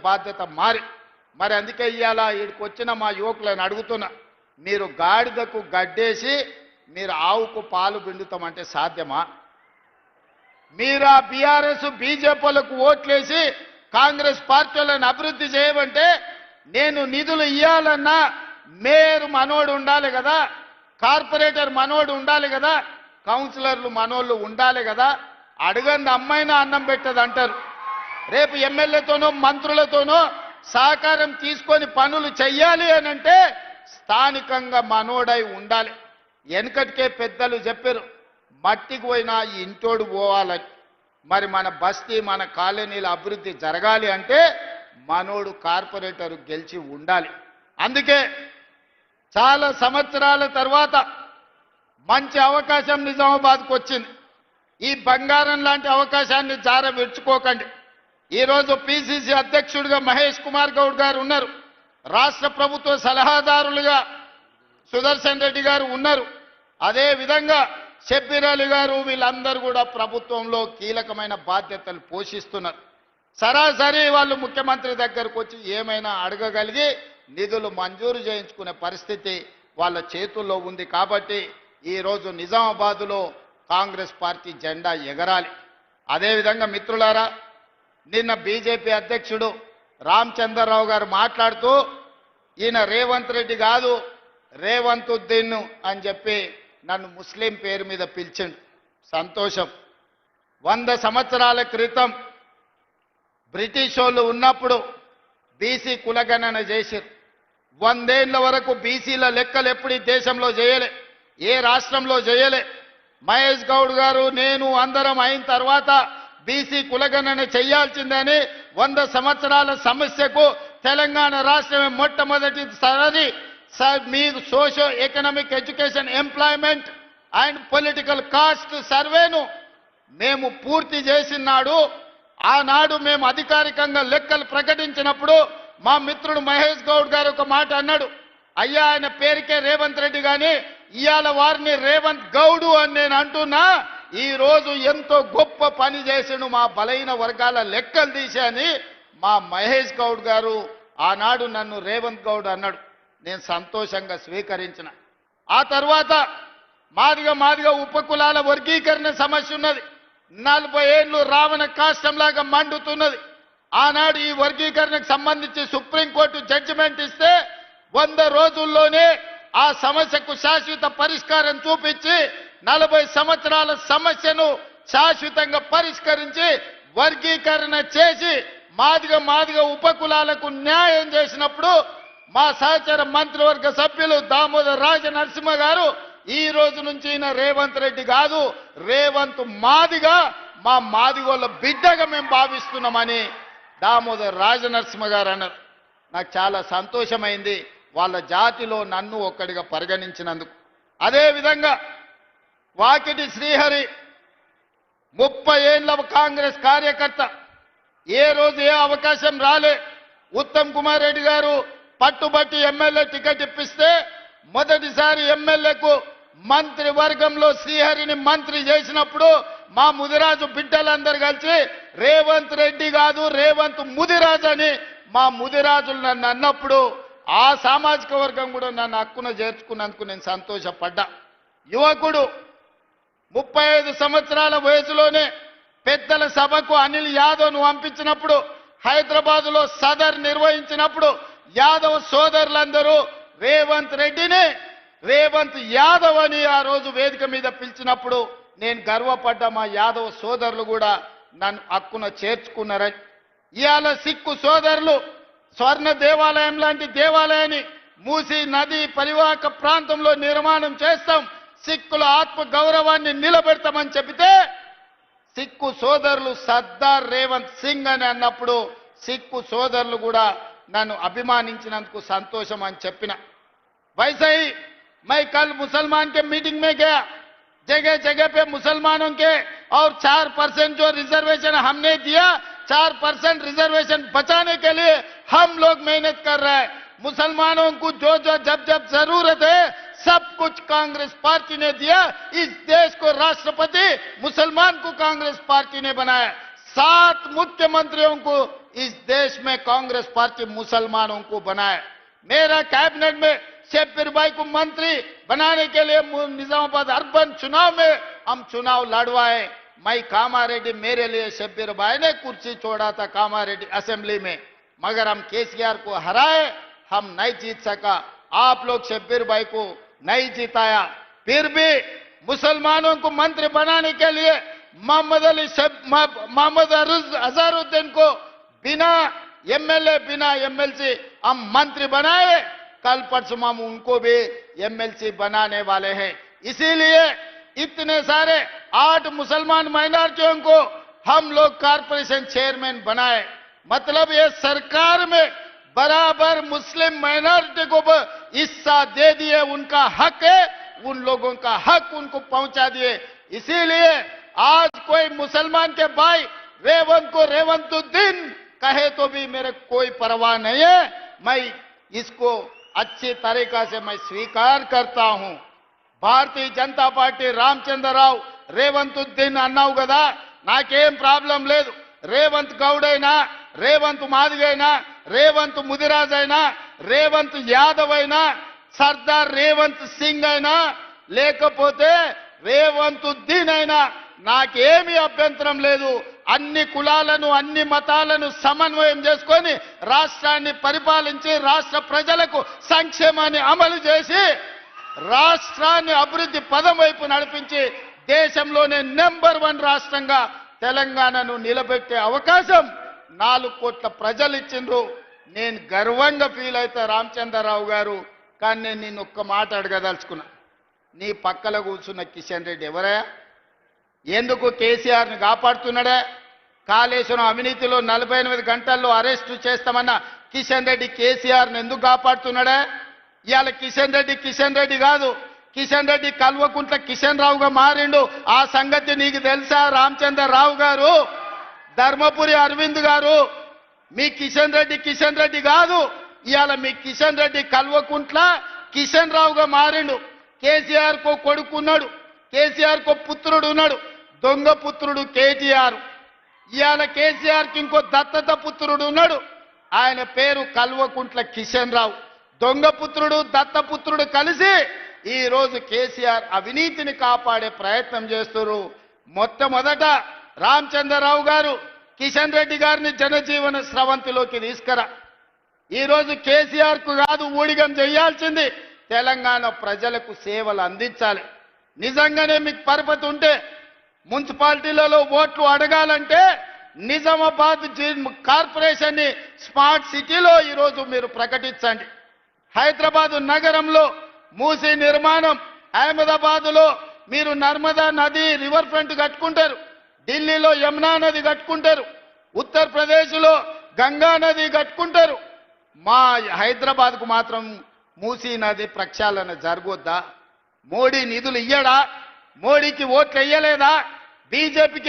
బాధ్యత మారి మరి అందుకే ఇవాళ ఈడికి వచ్చిన మా యువకులను అడుగుతున్నా, మీరు గాడిదకు గడ్డేసి మీరు ఆవుకు పాలు పిండుతామంటే సాధ్యమా? మీరు ఆ బీఆర్ఎస్ బీజేపీలకు ఓట్లేసి కాంగ్రెస్ పార్టీలను అభివృద్ధి చేయమంటే నేను నిధులు ఇవ్వాలన్నా మేయర్ మనోడు ఉండాలి కదా, కార్పొరేటర్ మనోడు ఉండాలి కదా, కౌన్సిలర్లు మనోళ్ళు ఉండాలి కదా, అడగండి అమ్మాయినా అన్నం పెట్టదు అంటారు. రేపు ఎమ్మెల్యేతోనో మంత్రులతోనో సహకారం తీసుకొని పనులు చెయ్యాలి అని అంటే స్థానికంగా మనోడై ఉండాలి. వెనకటికే పెద్దలు చెప్పారు, మట్టికి పోయినా ఇంటోడు పోవాలని. మరి మన బస్తీ మన కాలనీల అభివృద్ధి జరగాలి అంటే మనోడు కార్పొరేటర్ గెలిచి ఉండాలి. అందుకే చాలా సంవత్సరాల తర్వాత మంచి అవకాశం నిజామాబాద్కు వచ్చింది. ఈ బంగారం లాంటి అవకాశాన్ని జార విడుచుకోకండి. ఈరోజు పిసిసి అధ్యక్షుడిగా మహేష్ కుమార్ గౌడ్ గారు ఉన్నారు, రాష్ట్ర ప్రభుత్వ సలహాదారులుగా సుదర్శన్ రెడ్డి గారు ఉన్నారు, అదేవిధంగా షబ్బీర్ అలీ గారు, వీళ్ళందరూ కూడా ప్రభుత్వంలో కీలకమైన బాధ్యతలు పోషిస్తున్నారు. సరాసరి వాళ్ళు ముఖ్యమంత్రి దగ్గరకు వచ్చి ఏమైనా అడగగలిగి నిధులు మంజూరు చేయించుకునే పరిస్థితి వాళ్ళ చేతుల్లో ఉంది. కాబట్టి ఈరోజు నిజామాబాద్లో కాంగ్రెస్ పార్టీ జెండా ఎగరాలి. అదేవిధంగా మిత్రులారా, నిన్న బీజేపీ అధ్యక్షుడు రామచంద్రరావు గారు మాట్లాడుతూ ఈయన రేవంత్ రెడ్డి కాదు రేవంతుద్దీన్ అని చెప్పి నన్ను ముస్లిం పేరు మీద పిలిచిండు. సంతోషం. 100 సంవత్సరాల క్రితం బ్రిటిష్ వాళ్ళు ఉన్నప్పుడు బీసీ కులగణన చేశారు. 100 ఏళ్ల వరకు బీసీల లెక్కలు ఎప్పుడు ఈ దేశంలో చేయలే, ఏ రాష్ట్రంలో చేయలే. మహేష్ గౌడ్ గారు నేను అందరం అయిన తర్వాత బీసీ కులగణన చేయాల్సిందని 100 సంవత్సరాల సమస్యకు తెలంగాణ రాష్ట్రమే మొట్టమొదటిసారి మీకు socio economic education employment and political cost సర్వేను మేము పూర్తి చేసినాడు. ఆనాడు మేము అధికారికంగా లెక్కలు ప్రకటించినప్పుడు మా మిత్రుడు మహేష్ గౌడ్ గారు ఒక మాట అన్నాడు, అయ్యా ఆయన పేరుకే రేవంత్ రెడ్డి కానీ ఇవాళ వారిని రేవంత్ గౌడు అని నేను అంటున్నా. ఈ రోజు ఎంతో గొప్ప పని చేసిండు మా బలైన వర్గాల లెక్కలు తీశాని మా మహేష్ గౌడ్ గారు ఆనాడు నన్ను రేవంత్ గౌడ్ అన్నాడు. నేను సంతోషంగా స్వీకరించిన. ఆ తర్వాత మాదిగా ఉపకులాల వర్గీకరణ సమస్య ఉన్నది. 40 ఏళ్ళు రావణ కాష్టంలాగా మండుతున్నది. ఆనాడు ఈ వర్గీకరణకు సంబంధించి సుప్రీంకోర్టు జడ్జిమెంట్ ఇస్తే 100 రోజుల్లోనే ఆ సమస్యకు శాశ్వత పరిష్కారం చూపించి 40 సంవత్సరాల సమస్యను శాశ్వతంగా పరిష్కరించి వర్గీకరణ చేసి మాదిగా ఉపకులాలకు న్యాయం చేసినప్పుడు మా సహచర మంత్రివర్గ సభ్యులు దామోదర్ రాజనరసింహ గారు ఈ రోజు నుంచి ఈయన రేవంత్ రెడ్డి కాదు రేవంత్ మాదిగా మా మాదిగోళ్ళ బిడ్డగా మేము భావిస్తున్నామని దామోదర్ రాజనరసింహ గారు అన్నారు. నాకు చాలా సంతోషమైంది వాళ్ళ జాతిలో నన్ను ఒక్కడిగా పరిగణించినందుకు. అదేవిధంగా వాకిటి శ్రీహరి 30 ఏళ్ల కాంగ్రెస్ కార్యకర్త, ఏ రోజు ఏ అవకాశం రాలే. ఉత్తమ్ కుమార్ రెడ్డి గారు పట్టుబట్టి ఎమ్మెల్యే టికెట్ ఇప్పిస్తే మొదటిసారి ఎమ్మెల్యేకు మంత్రివర్గంలో శ్రీహరిని మంత్రి చేసినప్పుడు మా ముదిరాజు బిడ్డలందరూ కలిసి రేవంత్ రెడ్డి కాదు రేవంత్ ముదిరాజు అని మా ముదిరాజులు నన్ను అన్నప్పుడు ఆ సామాజిక వర్గం కూడా నన్ను హక్కున చేర్చుకున్నందుకు నేను సంతోషపడ్డా. యువకుడు 35 సంవత్సరాల వయసులోనే పెద్దల సభకు అనిల్ యాదవ్ను పంపించినప్పుడు హైదరాబాదులో సదర్ నిర్వహించినప్పుడు యాదవ్ సోదరులందరూ రేవంత్ రెడ్డిని రేవంత్ యాదవ్ అని ఆ రోజు వేదిక మీద పిలిచినప్పుడు నేను గర్వపడ్డా. మా యాదవ్ సోదరులు కూడా నన్ను హక్కున చేర్చుకున్నారని. ఇవాళ సిక్కు సోదరులు స్వర్ణ దేవాలయం లాంటి దేవాలయాన్ని మూసీ నది పరివాహక ప్రాంతంలో నిర్మాణం చేస్తాం, సిక్కుల ఆత్మ గౌరవాన్ని నిలబెడతామని చెబితే సిక్కు సోదరులు సర్దార్ రేవంత్ సింగ్ అని అన్నప్పుడు సిక్కు సోదరులు కూడా నన్ను అభిమానించినందుకు సంతోషం అని చెప్పిన. वैसे ही मैं कल मुसलमान के मीटिंग में गया, जगह जगह पे मुसलमानों के और 4% जो रिजर्वेशन हमने दिया 4% रिजर्वेशन बचाने के लिए हम लोग मेहनत कर रहे हैं. मुसलमानों को जो जब जरूरत है सब कुछ कांग्रेस पार्टी ने दिया. इस देश को राष्ट्रपति मुसलमान को कांग्रेस पार्टी ने बनाया. 7 मुख्यमंत्रियों को इस देश में कांग्रेस पार्टी मुसलमानों को बनाए। मेरा कैबिनेट में शब्बीर भाई को मंत्री बनाने के लिए निजामाबाद अर्बन चुनाव में हम चुनाव लड़वाए। मैं कामारेड्डी, मेरे लिए शब्बीर भाई ने कुर्सी छोड़ा था कामारेड्डी असेंबली में, मगर हम केसीआर को हराए, हम नहीं जीत सका। आप लोग शब्बीर भाई को नहीं जिताया। फिर भी मुसलमानों को मंत्री बनाने के लिए मोहम्मद अजहरुद्दीन को बिना एमएलए बिना एमएलसी हम मंत्री बनाए। कल परसों हम उनको भी एमएलसी बनाने वाले हैं। इसीलिए इतने सारे 8 मुसलमान माइनॉरिटियों को हम लोग कारपोरेशन चेयरमैन बनाए। मतलब ये सरकार में बराबर मुस्लिम माइनॉरिटी को हिस्सा दे दिए। उनका हक है, उन लोगों का हक उनको पहुंचा दिए। इसीलिए आज कोई मुसलमान के भाई रेवंत को रेवंतुद्दीन कहे तो भी मेरे कोई परवाह नहीं है। मैं इसको अच्छी तरीका से मैं स्वीकार करता हूं। भारतीय जनता पार्टी రామచంద్రరావు రేవంతుద్దీన్ అన్నావు కదా, నాకేం ప్రాబ్లం లేదు. రేవంత్ గౌడ్ అయినా, రేవంత్ మాదిగ అయినా, రేవంత్ ముదిరాజ్ అయినా, రేవంత్ యాదవ్ అయినా, సర్దార్ రేవంత్ సింగ్ అయినా, లేకపోతే రేవంతుద్దీన్ అయినా నాకేమీ అభ్యంతరం లేదు. అన్ని కులాలను అన్ని మతాలను సమన్వయం చేసుకొని రాష్ట్రాన్ని పరిపాలించి రాష్ట్ర ప్రజలకు సంక్షేమాన్ని అమలు చేసి రాష్ట్రాన్ని అభివృద్ధి పదం వైపు నడిపించి దేశంలోనే నెంబర్ 1 రాష్ట్రంగా తెలంగాణను నిలబెట్టే అవకాశం 4 కోట్ల ప్రజలు ఇచ్చిండ్రు. నేను గర్వంగా ఫీల్ అవుతా రామచంద్రరావు గారు. కానీ నేను నిన్ను ఒక్క మాట అడగదలుచుకున్నా. నీ పక్కల కూర్చున్న కిషన్ రెడ్డి ఎవరయ్యా? ఎందుకు కేసీఆర్ని కాపాడుతున్నాడే? కాళేశ్వరం అవినీతిలో 48 గంటల్లో అరెస్టు చేస్తామన్న కిషన్ రెడ్డి కేసీఆర్ని ఎందుకు కాపాడుతున్నాడే? ఇవాళ కిషన్ రెడ్డి కాదు, కిషన్ రెడ్డి కల్వకుంట్ల కిషన్ రావుగా మారిండు. ఆ సంగతి నీకు తెలుసా రామచంద్రరావు గారు? ధర్మపురి అరవింద్ గారు, మీ కిషన్ రెడ్డి కాదు. ఇవాళ మీ కిషన్ రెడ్డి కల్వకుంట్ల కిషన్ రావుగా మారిండు. కేసీఆర్ కో కొడుకున్నాడు, కేసీఆర్ కో పుత్రుడు ఉన్నాడు, దొంగ పుత్రుడు కేటీఆర్. ఇవాళ కేసీఆర్కి ఇంకో దత్తత పుత్రుడు ఉన్నాడు, ఆయన పేరు కల్వకుంట్ల కిషన్ రావు. దొంగ పుత్రుడు దత్తపుత్రుడు కలిసి ఈ రోజు కేసీఆర్ అవినీతిని కాపాడే ప్రయత్నం చేస్తున్నారు. మొట్టమొదట రామచంద్రరావు గారు కిషన్ రెడ్డి గారిని జనజీవన స్రవంతిలోకి తీసుకురా. ఈ రోజు కేసీఆర్ కు కాదు ఊడిగం చేయాల్సింది, తెలంగాణ ప్రజలకు సేవలు అందించాలి. నిజంగానే మీకు పరపతి ఉంటే మున్సిపాలిటీలలో ఓట్లు అడగాలంటే నిజామాబాద్ కార్పొరేషన్ ని స్మార్ట్ సిటీలో ఈ రోజు మీరు ప్రకటించండి. హైదరాబాద్ నగరంలో మూసీ నిర్మాణం, అహ్మదాబాద్ లో మీరు నర్మదా నది రివర్ ఫ్రంట్ కట్టుకుంటారు, ఢిల్లీలో యమునా నది కట్టుకుంటారు, ఉత్తరప్రదేశ్ లో గంగా నది కట్టుకుంటారు. మా హైదరాబాద్ కు మాత్రం మూసీ నది ప్రక్షాళన జరగొద్దా? మోడీ నిధులు ఇయ్యడా? మోడీకి ఓట్లు ఇయ్యలేదా? బీజేపీకి